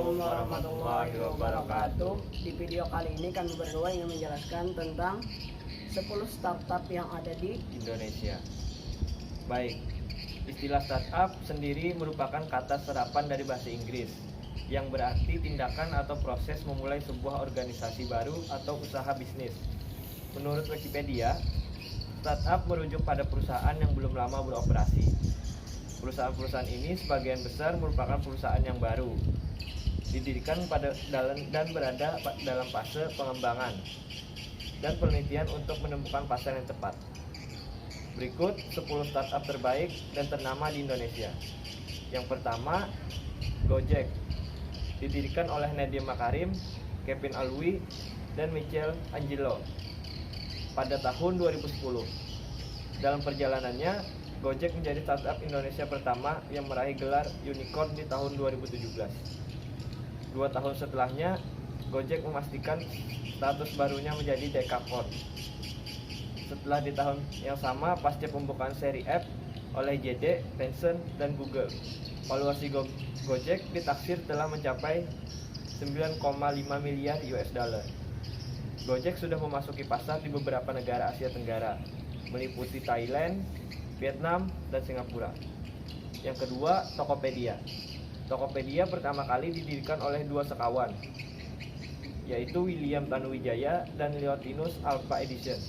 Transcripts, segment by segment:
Assalamualaikum warahmatullahi wabarakatuh. Di video kali ini kami berdua ingin menjelaskan tentang 10 startup yang ada di Indonesia. Baik, istilah startup sendiri merupakan kata serapan dari bahasa Inggris yang berarti tindakan atau proses memulai sebuah organisasi baru atau usaha bisnis. Menurut Wikipedia, startup merujuk pada perusahaan yang belum lama beroperasi. Perusahaan-perusahaan ini sebagian besar merupakan perusahaan yang baru, didirikan dan berada dalam fase pengembangan dan penelitian untuk menemukan pasar yang tepat. Berikut 10 startup terbaik dan ternama di Indonesia. Yang pertama, Gojek. Didirikan oleh Nadiem Makarim, Kevin Alwi, dan Michael Angelo pada tahun 2010. Dalam perjalanannya, Gojek menjadi startup Indonesia pertama yang meraih gelar unicorn di tahun 2017. 2 tahun setelahnya, Gojek memastikan status barunya menjadi dekakorn. Setelah di tahun yang sama, pasca pembukaan seri F oleh JD, Tencent, dan Google, valuasi Gojek ditaksir telah mencapai 9,5 miliar US dollar. Gojek sudah memasuki pasar di beberapa negara Asia Tenggara, meliputi Thailand, Vietnam, dan Singapura. Yang kedua, Tokopedia. Tokopedia pertama kali didirikan oleh 2 sekawan, yaitu William Tanuwijaya dan Leontinus Alpha Edison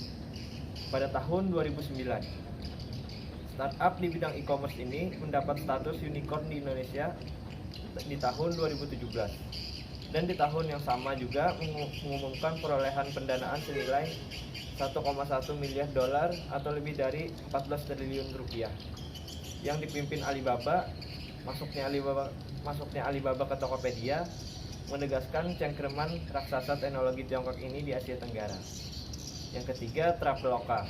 pada tahun 2009. Startup di bidang e-commerce ini mendapat status unicorn di Indonesia di tahun 2017. Dan di tahun yang sama juga mengumumkan perolehan pendanaan senilai 1,1 miliar dolar atau lebih dari 14 triliun rupiah yang dipimpin Alibaba. Masuknya Alibaba ke Tokopedia menegaskan cengkeraman raksasa teknologi Tiongkok ini di Asia Tenggara. Yang ketiga, Traveloka.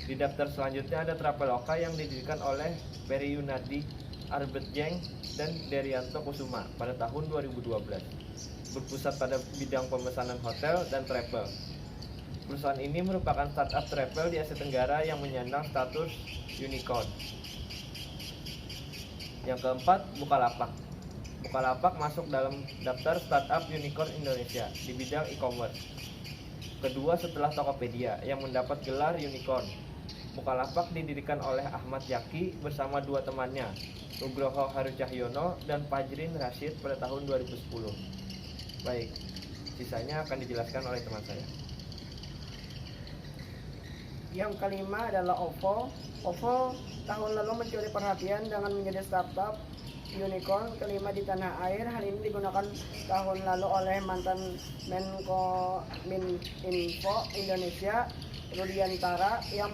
Di daftar selanjutnya ada Traveloka yang didirikan oleh Peri Yunardi, Albert Jeng, dan Derianto Kusuma pada tahun 2012. Berpusat pada bidang pemesanan hotel dan travel. Perusahaan ini merupakan startup travel di Asia Tenggara yang menyandang status unicorn. Yang keempat, Bukalapak. Bukalapak masuk dalam daftar startup unicorn Indonesia di bidang e-commerce. Kedua setelah Tokopedia yang mendapat gelar unicorn. Bukalapak didirikan oleh Ahmad Yaki bersama 2 temannya, Nugroho Harucahyono dan Fajrin Rashid pada tahun 2010. Baik, sisanya akan dijelaskan oleh teman saya. Yang kelima adalah OVO. OVO tahun lalu mencuri perhatian dengan menjadi startup unicorn kelima di tanah air. Hal ini digunakan tahun lalu oleh mantan Menko Minfo Indonesia, Rudiantara, yang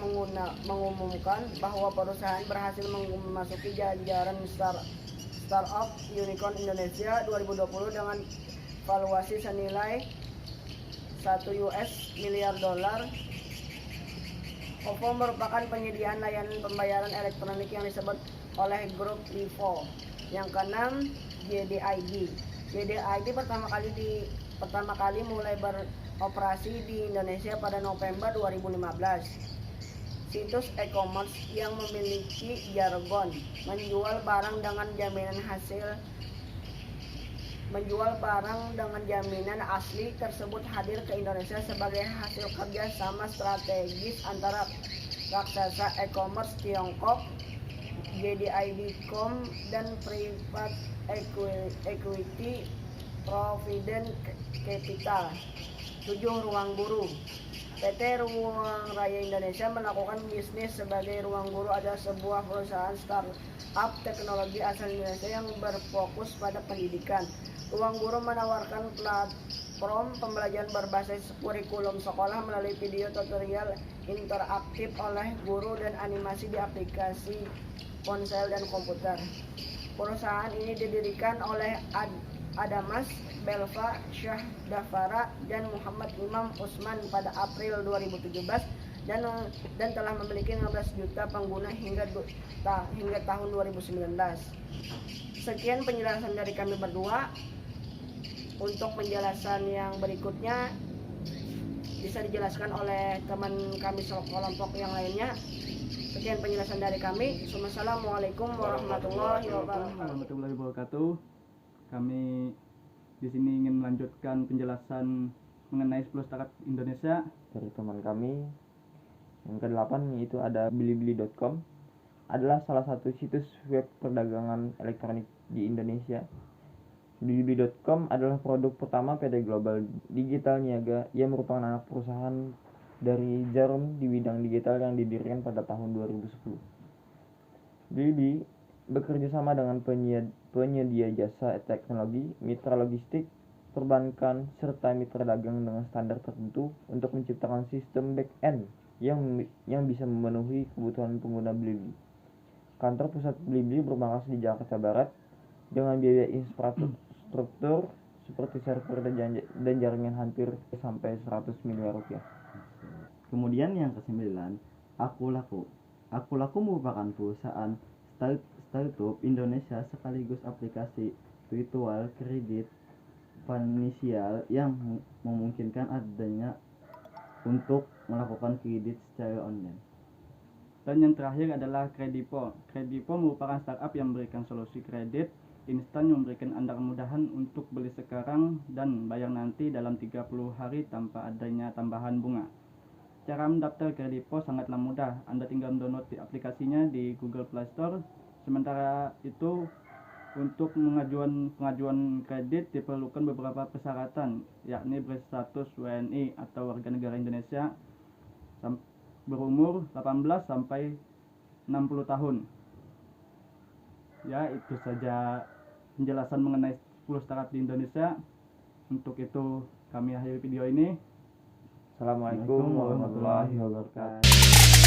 mengumumkan bahwa perusahaan berhasil memasuki jajaran startup unicorn Indonesia 2020 dengan valuasi senilai 1 miliar dolar. OVO merupakan penyediaan layanan pembayaran elektronik yang disebut oleh grup Vivo. Yang keenam, JDID. JDID pertama kali mulai beroperasi di Indonesia pada November 2015. Situs e-commerce yang memiliki jargon menjual barang dengan jaminan asli tersebut hadir ke Indonesia sebagai hasil kerja sama strategis antara raksasa e-commerce Tiongkok, JDID.com, dan Private Equity Provident Capital. 7. Ruang Guru. PT Ruang Raya Indonesia melakukan bisnis sebagai Ruang Guru adalah sebuah perusahaan startup teknologi asal Indonesia yang berfokus pada pendidikan. Ruang Guru menawarkan platform pembelajaran berbasis kurikulum sekolah melalui video tutorial interaktif oleh guru dan animasi di aplikasi ponsel dan komputer. Perusahaan ini didirikan oleh Adamas Belva Syah Dafara dan Muhammad Imam Usman pada April 2017 dan telah memiliki 15 juta pengguna hingga tahun 2019. Sekian penjelasan dari kami berdua. Untuk penjelasan yang berikutnya bisa dijelaskan oleh teman kami kelompok yang lainnya. Sekian penjelasan dari kami. Assalamualaikum warahmatullahi wabarakatuh. Kami di sini ingin melanjutkan penjelasan mengenai 10 startup Indonesia. Dari teman kami yang ke-8 yaitu ada bilibili.com, adalah salah satu situs web perdagangan elektronik di Indonesia. Bilibili.com adalah produk pertama PT Global Digital Niaga yang merupakan anak perusahaan dari Jarum di bidang digital yang didirikan pada tahun 2010. Bilibili bekerja sama dengan penyedia jasa teknologi, mitra logistik, perbankan, serta mitra dagang dengan standar tertentu untuk menciptakan sistem back-end yang bisa memenuhi kebutuhan pengguna Bilibili. Kantor pusat Bilibili bermarkas di Jakarta Barat dengan biaya infrastruktur seperti server dan jaringan hampir sampai 100 miliar rupiah. Kemudian yang ke-9, Akulaku. Akulaku merupakan perusahaan startup Indonesia sekaligus aplikasi virtual kredit finansial yang memungkinkan adanya untuk melakukan kredit secara online. Dan yang terakhir adalah Kredipo. Kredipo merupakan startup yang memberikan solusi kredit instan yang memberikan Anda kemudahan untuk beli sekarang dan bayar nanti dalam 30 hari tanpa adanya tambahan bunga. Cara mendaftar Kredipo sangatlah mudah. Anda tinggal download aplikasinya di Google Play Store. Sementara itu, untuk pengajuan kredit diperlukan beberapa persyaratan, yakni berstatus WNI atau warga negara Indonesia, berumur 18 sampai 60 tahun. Ya, itu saja penjelasan mengenai 10 startup di Indonesia. Untuk itu kami akhiri video ini. Assalamualaikum warahmatullahi wabarakatuh.